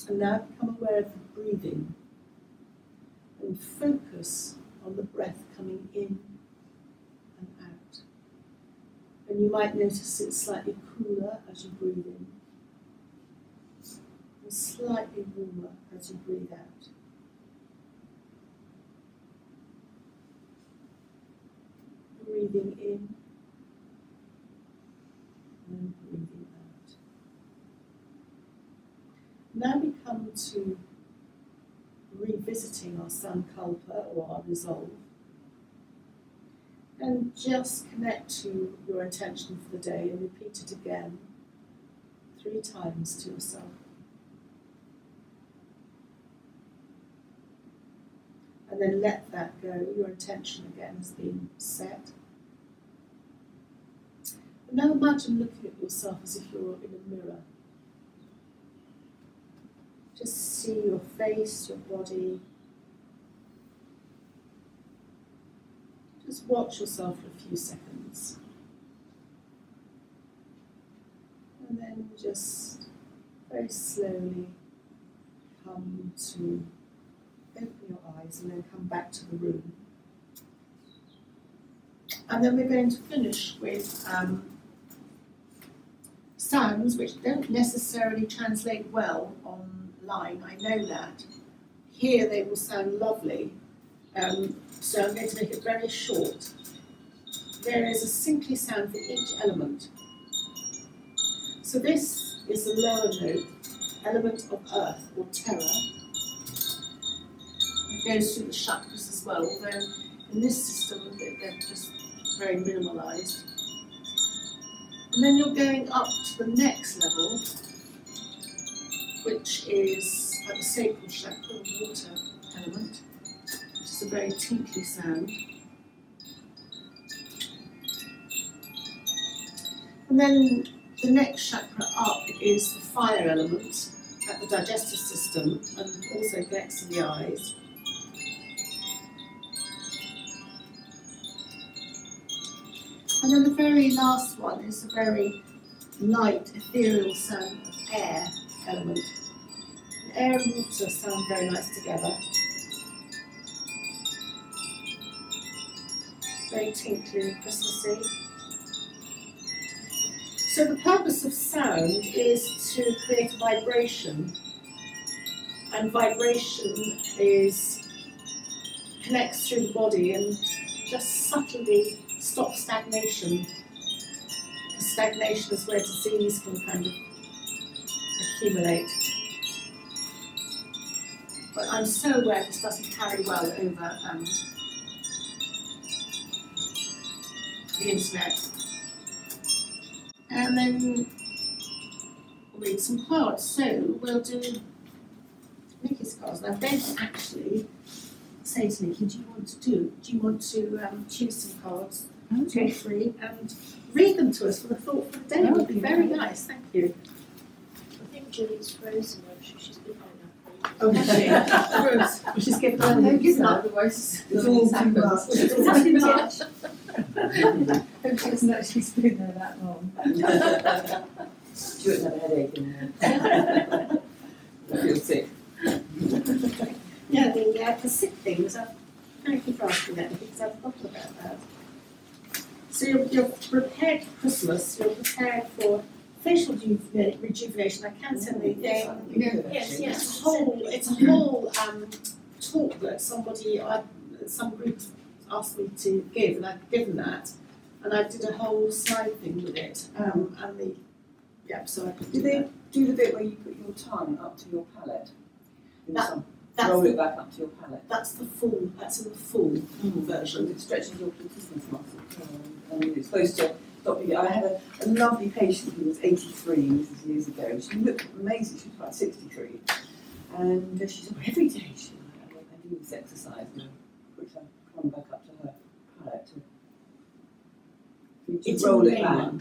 And now become aware of the breathing and focus on the breath coming in and out. And you might notice it's slightly cooler as you breathe in and slightly warmer as you breathe out. Breathing in and breathing out. Now we come to revisiting our sankalpa or our resolve, and just connect to your intention for the day and repeat it again 3 times to yourself. And then let that go. Your intention again has been set. And now imagine looking at yourself as if you're in a mirror. Just see your face, your body. Just watch yourself for a few seconds. And then just very slowly come to open your eyes and then come back to the room. And then we're going to finish with sounds which don't necessarily translate well online, I know that. Here they will sound lovely, so I'm going to make it very short. There is a syncly sound for each element. So this is the lower note, element of earth or terra. It goes through the chakras as well, although in this system they're just very minimalised. And then you're going up to the next level, which is at the sacral chakra, the water element, which is a very tinkly sound. And then the next chakra up is the fire element at the digestive system and also connects to the eyes. And then the very last one is a very light, ethereal sound of air element. And air and water sound very nice together. Very tinkly and Christmassy. So the purpose of sound is to create a vibration. And vibration connects through the body and just subtly stop stagnation. Because stagnation is where disease can kind of accumulate. But I'm so aware this doesn't carry well over the internet. And then we'll read some cards. So we'll do Nikki's cards. Now I'm going to actually say to Nikki, do you want to choose some cards, go free, and read them to us for the thought for the day? It would be very nice, thank you. I think Julie's frozen, I'm sure she's been like that. Oh, has she? She's given her no given up. Otherwise, It's all too much. It's nothing much. Hope she hasn't actually been there that long. She wouldn't have a headache in there. I feel sick. Yeah, the sick things, thank you for asking that, because I've forgotten about that. So you're prepared for Christmas, you're prepared for facial rejuvenation. I can send the thing. Yes. It's a whole talk that some group asked me to give, and I've given that, and I did a whole slide thing with it. So I could Did they do the bit where you put your tongue up to your palate? Roll it back up to your palate. That's in the full version. It stretches your gluteus muscle. And it's supposed to stop you. I had a lovely patient who was 83, this is years ago. She looked amazing, she was about 63. And she said, every day I do this exercise and I put her tongue back up to her palate to roll it back.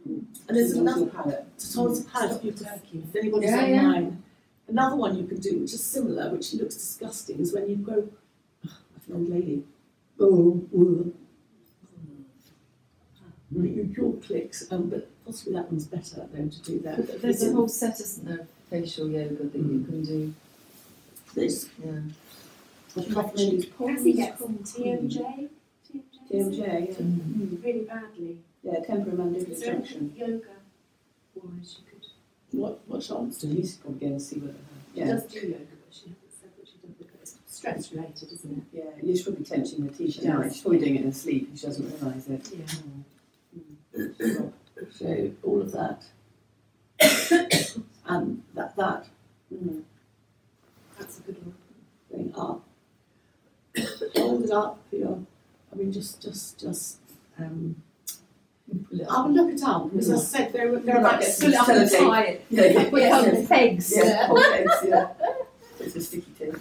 And there's another palate. Towards the palate if anybody's online. Another one you can do, which is similar, which looks disgusting, is when you go, like an old lady, your jaw clicks, but possibly that one's better than to do that. But there's a whole set, isn't there, of facial yoga that you can do. This, Yeah. Cassie gets TMJ. TMJ, yeah. Really badly. Yeah, temporomandibular Is there junction. anything yoga-wise you could... what chance So do you? he's probably going to see what She does do yoga, but she hasn't said that she does because it's stress-related, isn't it? Yeah, you're probably tension the t-shirt. She No, does. she's probably doing it in her sleep and she doesn't realise it. Yeah. So all of that, and that That's a good one. going up, hold it up for your. I mean, just. I will look it up because as I said they're about to fill it up and tie it. Yeah, With pegs. yeah, okay, yeah. It's a sticky tape.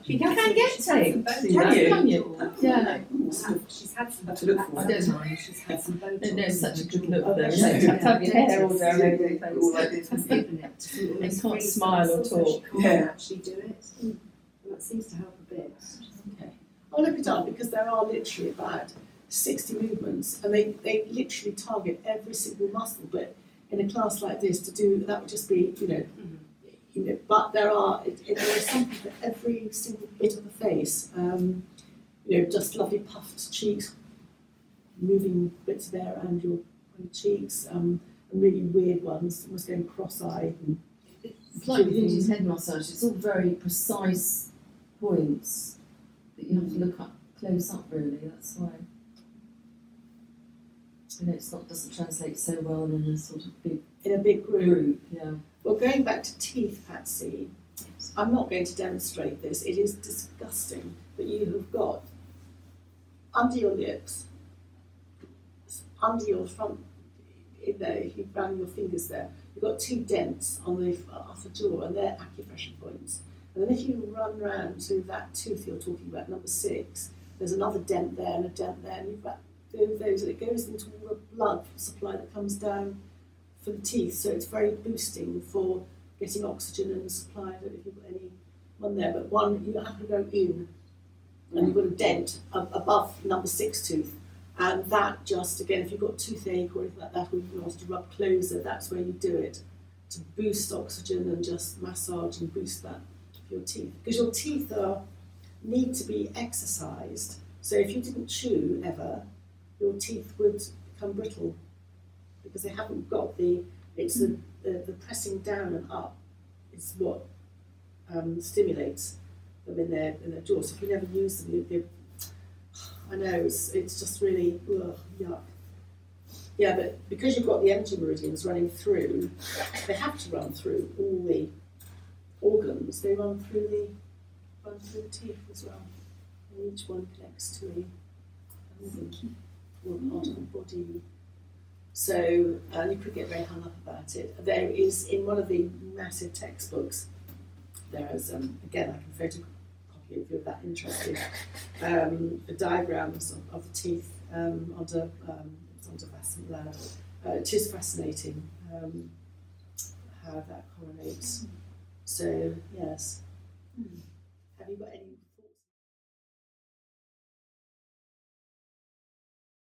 You can get tape. Can you? Yeah. She's had some Have to look for I it. don't time. She's had some Botox. I don't know, it's such a good in look her though, jaw. isn't it? To have your hair all down over your All face. like this. That's given it to They almost can't freeze smile the or muscles, so talk. she can't Yeah. actually do it. And that seems to help a bit. Okay. I'll look it up because there are literally about 60 movements and they literally target every single muscle. But in a class like this, to do that would just be, but there is something for every single bit of the face. Just lovely puffed cheeks, moving bits there and your cheeks, and really weird ones, almost going cross-eyed. And It's like with Indian head massage, it's all very precise points that you have to look up close up really, that's why. Doesn't translate so well in a sort of big in a big group. yeah. Well, going back to teeth, Patsy, I'm not going to demonstrate this. It is disgusting, but you have got under your lips, under your front, in there, if you run your fingers there, you've got 2 dents on the upper jaw, and they're acupressure points. And then if you run round to that tooth you're talking about, number 6, there's another dent there and a dent there, and you've got those, and it goes into all the blood supply that comes down for the teeth, so it's very boosting for getting oxygen and supply. I don't know if you've got any one there, but one, you have to go in, and you've got a dent above number 6 tooth, and that just, again, if you've got toothache or anything like that, or you want to rub closer, that's where you do it, to boost oxygen and just massage and boost that for your teeth. Because your teeth need to be exercised, so if you didn't chew ever, your teeth would become brittle, because they haven't got it's the pressing down and up is what stimulates them in their jaw. So if you never use them, I know it's just really yuck. Yeah, but because you've got the energy meridians running through, they have to run through all the organs. They run through the teeth as well, and each one connects to a organ or part of the body. So you could get very hung up about it. There is, in one of the massive textbooks, there is, again, I can photocopy it if you're that interested, the diagrams of the teeth under Vassant Lad. It is fascinating how that correlates. So, yes. Have you got any